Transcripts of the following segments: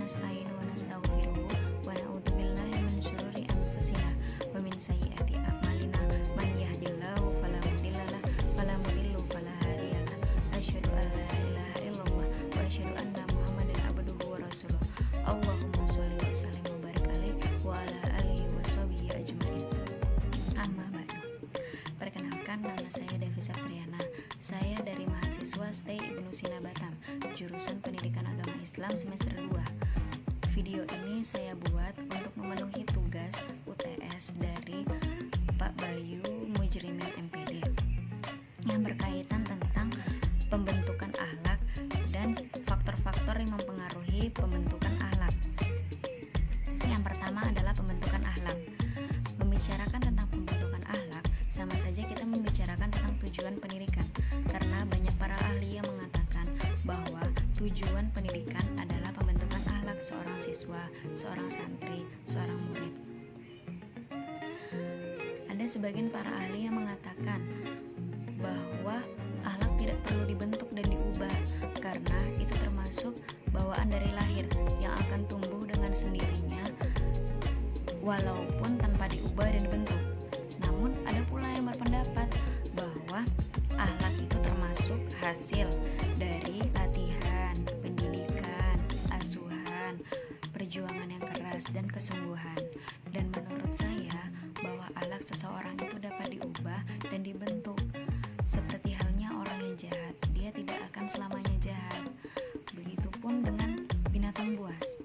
nasta'inu wa nastaghfiruhu wa na'udzu billahi min syururi anfusina wa min sayyiati a'malina man yahdihillahu fala mudhillalah fala mudhillu fala hadiyalah asyhadu an la ilaha illallah wa asyhadu anna muhammadan abduhu wa rasuluh. Allahumma sholli wa sallim wa barik alaihi wa ala alihi wa sahbihi ajmain. Amma ba'du. Perkenalkan, nama saya Devisa Priyana. Saya dari mahasiswa Stay Ibnu Sina Batam, jurusan Pendidikan Agama Islam semester 2. Video ini saya buat untuk memenuhi tugas UTS dari Pak Bayu Mujrimin MPD yang berkaitan tentang pembentukan akhlak dan faktor-faktor yang mempengaruhi pembentukan akhlak. Yang pertama adalah pembentukan akhlak. Membicarakan tentang pembentukan akhlak sama saja kita membicarakan tentang tujuan pendidikan, karena banyak para ahli yang mengatakan bahwa tujuan pendidikan adalah pembentukan akhlak seorang siswa, seorang santri, seorang murid. Ada sebagian para ahli yang mengatakan bahwa akhlak tidak perlu dibentuk dan diubah, karena itu termasuk bawaan dari lahir yang akan tumbuh dengan sendirinya walaupun tanpa diubah dan dibentuk. Namun ada pula yang berpendapat bahwa akhlak itu termasuk hasil dari latihan, pendidikan, asuhan, perjuangan yang keras dan kesungguhan. Dan menurut saya bahwa akhlak seseorang itu dapat diubah dan dibentuk. Seperti halnya orang yang jahat, dia tidak akan selamanya jahat. Begitupun dengan binatang buas.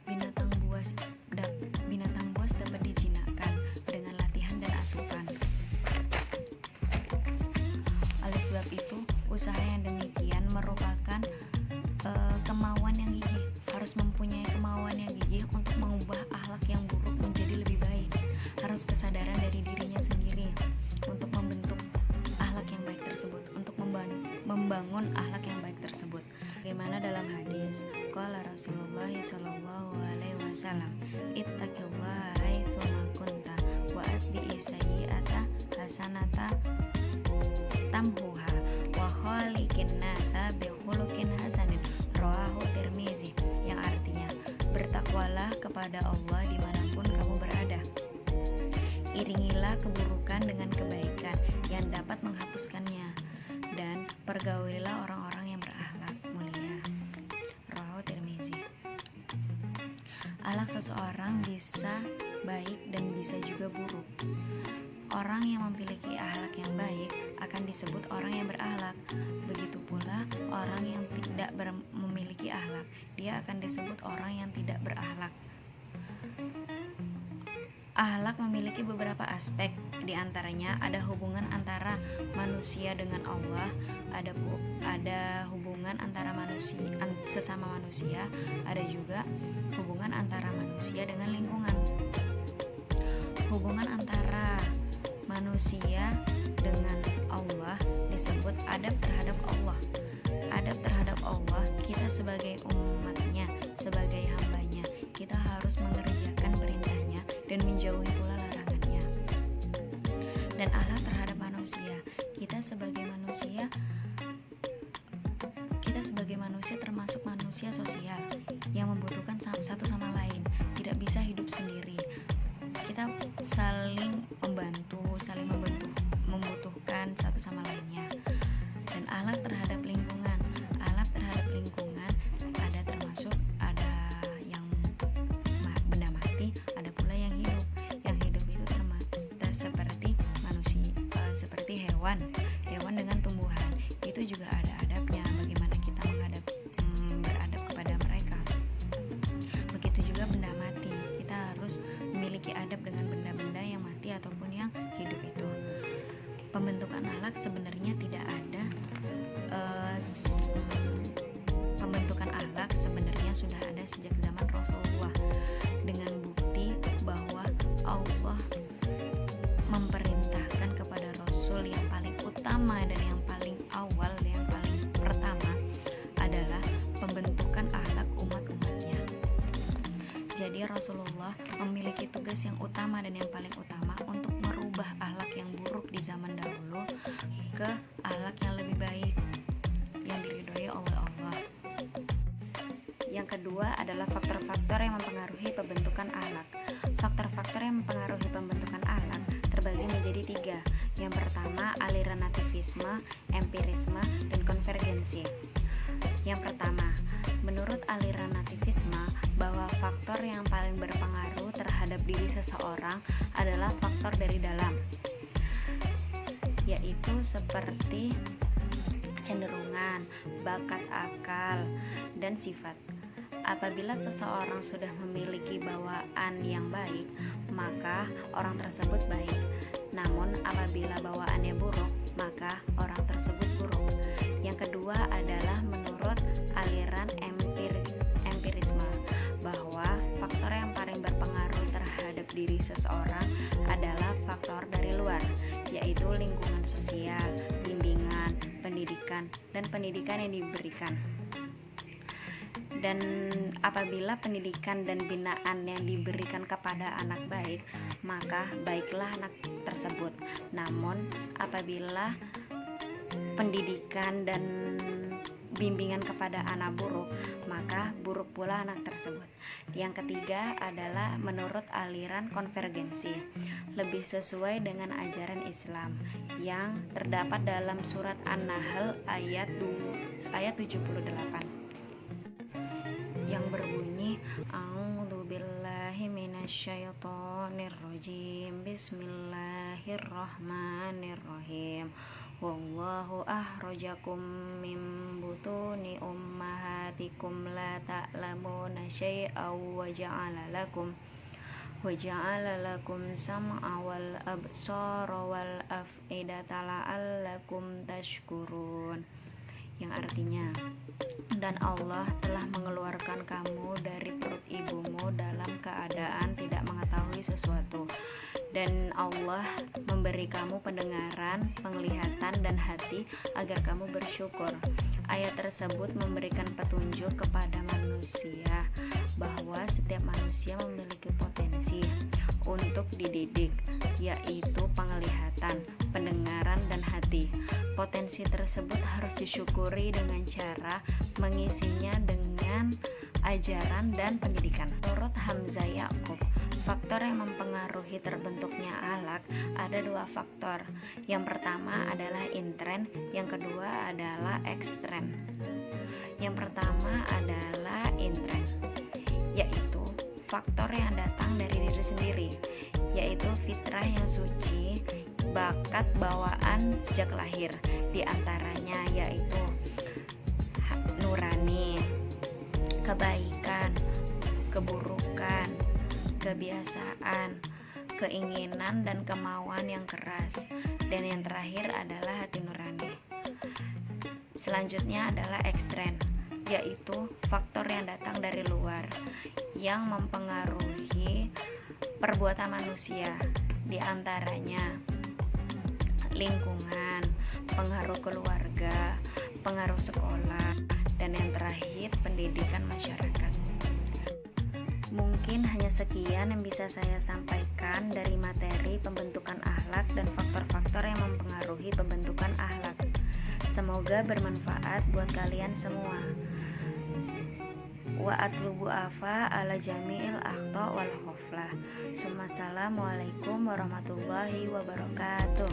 Binatang buas dapat dijinakkan dengan latihan dan asupan. Oleh sebab itu, usaha yang demikian merupakan kemauan yang gigih. Harus mempunyai kemauan yang gigih untuk mengubah akhlak yang buruk menjadi lebih baik. Harus kesadaran dari dirinya sendiri untuk membentuk akhlak yang baik tersebut, untuk membangun akhlak yang baik tersebut. Bagaimana dalam hadis, qala Rasulullah sallallahu alaihi wasallam, ittaqillaha haitsu ma kunta wa atbi'is sayyi'ata hasanata tamhuha wa khaliqin nasa bi khuluqin hasanin, rawahu Tirmizi, yang artinya bertakwalah kepada Allah dimanapun kamu berada. Iringilah keburukan dengan kebaikan yang dapat menghapuskannya, dan pergaulilah orang-orang yang berakhlak mulia. Rawahu Tirmizi. Akhlak seseorang bisa baik dan bisa juga buruk. Orang yang memiliki akhlak yang baik akan disebut orang yang berakhlak. Begitu pula orang yang tidak memiliki akhlak, dia akan disebut orang yang tidak berakhlak. Akhlak memiliki beberapa aspek, di antaranya ada hubungan antara manusia dengan Allah, ada hubungan antara sesama manusia, ada juga hubungan antara manusia dengan lingkungan. Hubungan antara manusia dengan Allah disebut adab terhadap Allah. Adab terhadap Allah, kita sebagai umatnya, sebagai hambanya, kita harus mengerjakan perintahnya dan menjauhi pula larangannya. Dan akhlak terhadap manusia, kita sebagai manusia termasuk manusia sosial yang membutuhkan satu sama lain, tidak bisa hidup sendiri. Kita saling membutuhkan satu sama lainnya. Dan akhlak terhadap lingkungan, ada yang benda mati, ada pula yang hidup. Yang hidup itu seperti manusia, seperti hewan dengan tumbuhan. Itu juga ada adabnya, bagaimana kita beradab kepada mereka. Begitu juga benda mati, kita harus memiliki adab dengan benda-benda yang mati ataupun yang hidup itu. Pembentukan akhlak sebenarnya tidak ada. Pembentukan akhlak sebenarnya sudah ada sejak zaman Rasulullah, dengan bukti bahwa Allah memerintahkan kepada Rasul yang paling utama dan yang paling awal dan yang paling pertama adalah pembentukan akhlak umat-umatnya. Jadi Rasulullah memiliki tugas yang utama dan yang paling utama untuk merubah akhlak yang buruk di zaman dahulu ke akhlak yang lebih baik, yang diridhoi oleh Allah. Yang kedua adalah faktor-faktor yang mempengaruhi pembentukan akhlak. Faktor-faktor yang mempengaruhi pembentukan akhlak terbagi menjadi 3. Yang pertama, aliran nativisme, empirisme, dan konvergensi. Yang pertama, menurut aliran nativisme, bahwa faktor yang paling berpengaruh terhadap diri seseorang adalah faktor dari dalam, yaitu seperti kecenderungan, bakat, akal, dan sifat. Apabila seseorang sudah memiliki bawaan yang baik, maka orang tersebut baik. Namun apabila bawaannya buruk, maka orang tersebut buruk. Yang kedua adalah menurut aliran empirisme, bahwa faktor yang paling berpengaruh terhadap diri seseorang adalah faktor dari luar, yaitu lingkungan sosial, bimbingan, pendidikan, dan pendidikan yang diberikan. Dan apabila pendidikan dan binaan yang diberikan kepada anak baik, maka baiklah anak tersebut. Namun apabila pendidikan dan bimbingan kepada anak buruk, maka buruk pula anak tersebut. Yang ketiga adalah menurut aliran konvergensi, lebih sesuai dengan ajaran Islam yang terdapat dalam surat An-Nahl ayat 78 yang berbunyi, A'udzubillahi minasyaitonirrajim, Bismillahirrahmanirrahim. Wallahu akhrajakum min butuni ummahatikum la ta'lamuna syai'aw wa ja'ala lakum sam'a wal absara wal af'idata la'allakum tashkurun. Yang artinya, dan Allah telah mengeluarkan kamu dari perut ibumu dalam keadaan tidak mengetahui sesuatu, dan Allah memberi kamu pendengaran, penglihatan, dan hati agar kamu bersyukur. Ayat tersebut memberikan petunjuk kepada manusia bahwa setiap manusia memiliki potensi untuk dididik, yaitu penglihatan, pendengaran, dan hati. Potensi tersebut harus disyukuri dengan cara mengisinya dengan ajaran dan pendidikan. Menurut Hamzah Yaqub, faktor yang mempengaruhi terbentuknya akhlak ada 2 faktor. Yang pertama adalah intren, yang kedua adalah ekstren. Yang pertama adalah intren, yaitu faktor yang datang dari diri sendiri, yaitu fitrah yang suci, bakat bawaan sejak lahir, diantaranya yaitu nurani, kebaikan, keburukan, kebiasaan, keinginan dan kemauan yang keras, dan yang terakhir adalah hati nurani. Selanjutnya adalah ekstren, yaitu faktor yang datang dari luar yang mempengaruhi perbuatan manusia, diantaranya lingkungan, pengaruh keluarga, pengaruh sekolah, dan yang terakhir pendidikan masyarakat. Mungkin hanya sekian yang bisa saya sampaikan dari materi pembentukan akhlak dan faktor-faktor yang mempengaruhi pembentukan akhlak. Semoga bermanfaat buat kalian semua. Wa atlubu afa ala jami'il akhta wal khuflah. Assalamualaikum warahmatullahi wabarakatuh.